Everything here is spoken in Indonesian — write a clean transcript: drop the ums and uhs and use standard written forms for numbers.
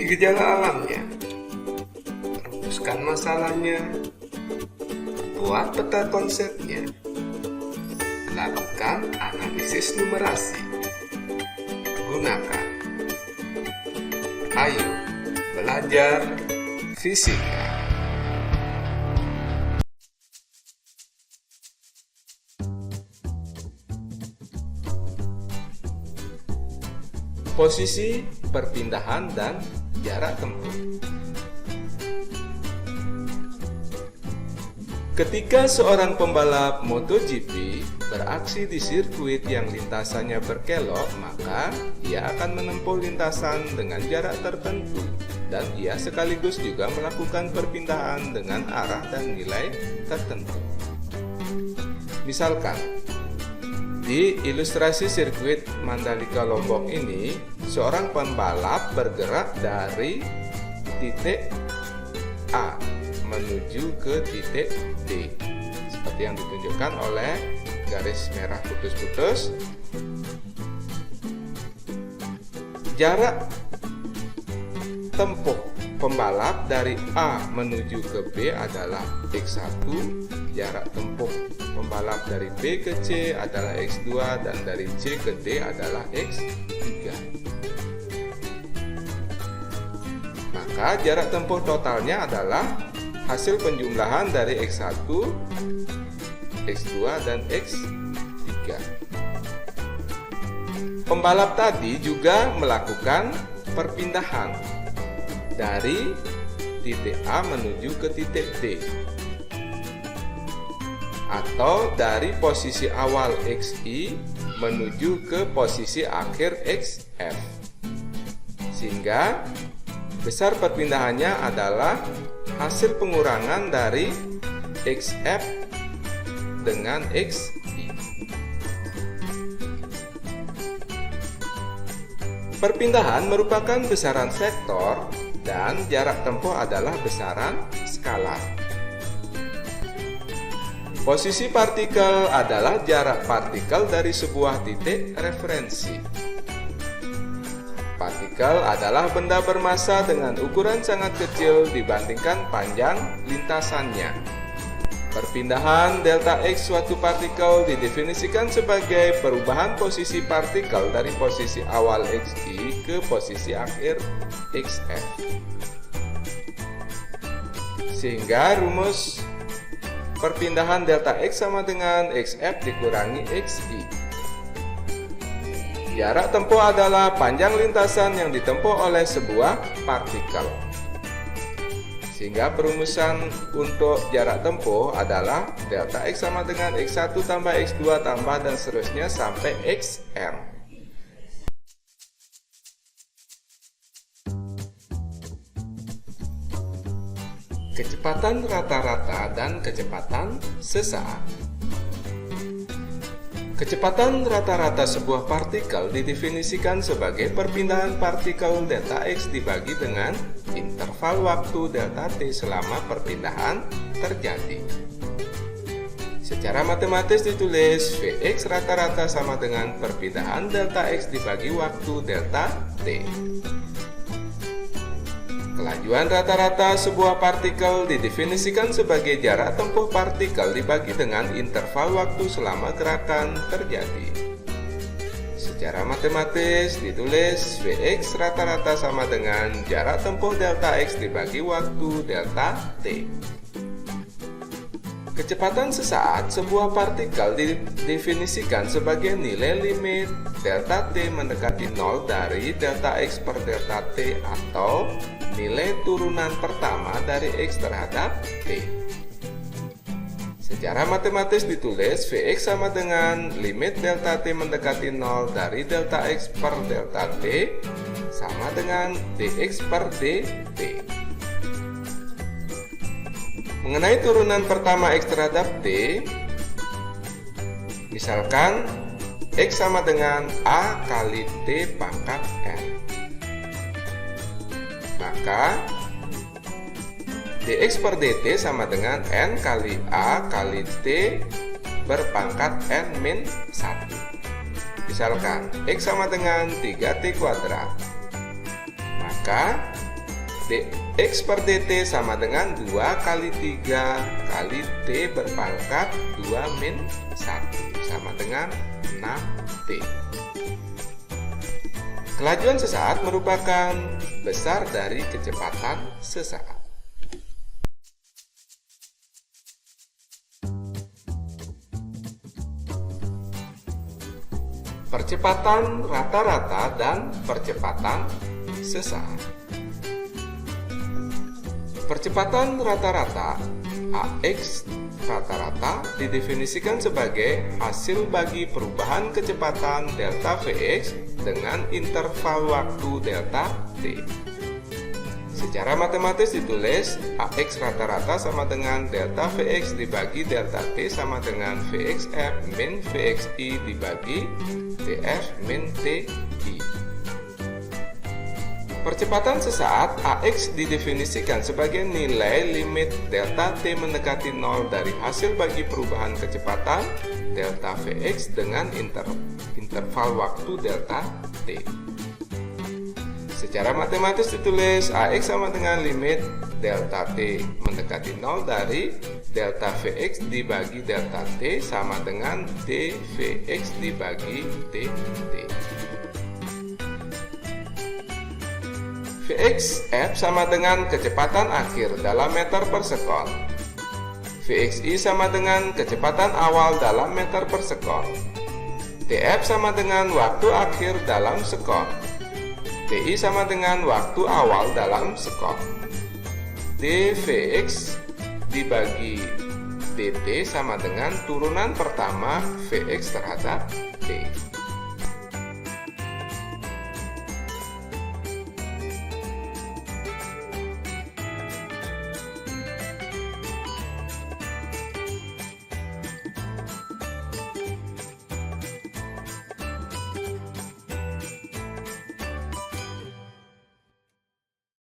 Kenali gejala alamnya, rumuskan masalahnya, buat peta konsepnya, lakukan analisis numerasi, gunakan. Ayo belajar fisika. Posisi, perpindahan, dan jarak tempuh. Ketika seorang pembalap MotoGP beraksi di sirkuit yang lintasannya berkelok, maka ia akan menempuh lintasan dengan jarak tertentu, dan ia sekaligus juga melakukan perpindahan dengan arah dan nilai tertentu. Misalkan, di ilustrasi sirkuit Mandalika Lombok ini, seorang pembalap bergerak dari titik A menuju ke titik D, seperti yang ditunjukkan oleh garis merah putus-putus. Jarak tempuh pembalap dari A menuju ke B adalah X1, jarak tempuh pembalap dari B ke C adalah X2, dan dari C ke D adalah X3. Maka jarak tempuh totalnya adalah hasil penjumlahan dari X1, X2, dan X3. Pembalap tadi juga melakukan perpindahan dari titik A menuju ke titik D, atau dari posisi awal XI menuju ke posisi akhir XF, sehingga besar perpindahannya adalah hasil pengurangan dari XF dengan XI. Perpindahan merupakan besaran vektor dan jarak tempuh adalah besaran skalar. Posisi partikel adalah jarak partikel dari sebuah titik referensi. Partikel adalah benda bermassa dengan ukuran sangat kecil dibandingkan panjang lintasannya. Perpindahan delta X suatu partikel didefinisikan sebagai perubahan posisi partikel dari posisi awal XI ke posisi akhir XF. Sehingga rumus perpindahan delta X sama dengan XF dikurangi XI. Jarak tempuh adalah panjang lintasan yang ditempuh oleh sebuah partikel. Sehingga perumusan untuk jarak tempuh adalah delta X sama dengan X1 tambah X2 tambah dan seterusnya sampai XR. Kecepatan rata-rata dan kecepatan sesaat. Kecepatan rata-rata sebuah partikel didefinisikan sebagai perpindahan partikel delta X dibagi dengan interval waktu delta T selama perpindahan terjadi. Secara matematis ditulis Vx rata-rata sama dengan perpindahan delta X dibagi waktu delta T. Kelajuan rata-rata sebuah partikel didefinisikan sebagai jarak tempuh partikel dibagi dengan interval waktu selama gerakan terjadi. Secara matematis ditulis Vx rata-rata sama dengan jarak tempuh delta X dibagi waktu delta T. Kecepatan sesaat sebuah partikel didefinisikan sebagai nilai limit delta T mendekati 0 dari delta X per delta T atau nilai turunan pertama dari X terhadap T. Secara matematis ditulis Vx sama dengan limit delta T mendekati 0 dari delta X per delta T sama dengan dx per dt. Mengenai turunan pertama X terhadap T, misalkan X sama dengan A kali T pangkat N, maka dx per dt sama dengan N kali A kali T berpangkat N min 1. Misalkan X sama dengan 3T kuadrat, maka dx per dt sama dengan 2 kali 3 kali t berpangkat 2 min 1 sama dengan 6t. Kelajuan sesaat merupakan besar dari kecepatan sesaat. Percepatan rata-rata dan percepatan sesaat. Percepatan rata-rata AX rata-rata didefinisikan sebagai hasil bagi perubahan kecepatan delta Vx dengan interval waktu delta t. Secara matematis ditulis AX rata-rata sama dengan delta Vx dibagi delta t sama dengan Vxf min Vxi dibagi Tf min Ti. Percepatan sesaat AX didefinisikan sebagai nilai limit delta T mendekati 0 dari hasil bagi perubahan kecepatan delta Vx dengan interval waktu delta T. Secara matematis ditulis AX sama dengan limit delta T mendekati 0 dari delta Vx dibagi delta T sama dengan dVx dibagi dt. Vxf sama dengan kecepatan akhir dalam meter per sekon. Vxi sama dengan kecepatan awal dalam meter per sekon. Tf sama dengan waktu akhir dalam sekon. Ti sama dengan waktu awal dalam sekon. dVx dibagi dt sama dengan turunan pertama Vx terhadap t.